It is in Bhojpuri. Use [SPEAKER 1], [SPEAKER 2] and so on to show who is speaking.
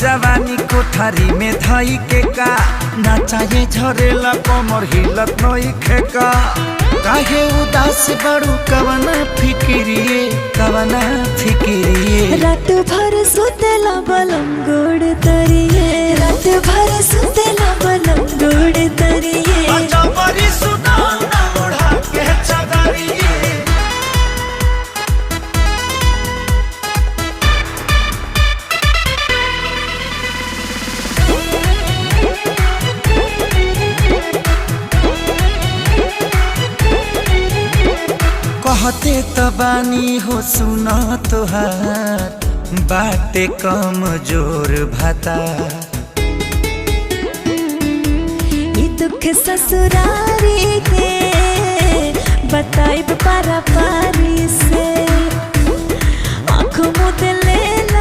[SPEAKER 1] जवानी कोठारी में धई के का ना चाहे झरेला कमर हिलत नई खेका काहे उदास बड़ू कवना फिकिरिए
[SPEAKER 2] रात भर सुतेला बलम गोड़ तरिए रात भर सुतेला बलम गोड़ तरिए
[SPEAKER 1] कहते तबानी हो सुना तोहार बाटे कम जोर भाता
[SPEAKER 2] ये दुख ससुरारी के बताइब पारा पारी से।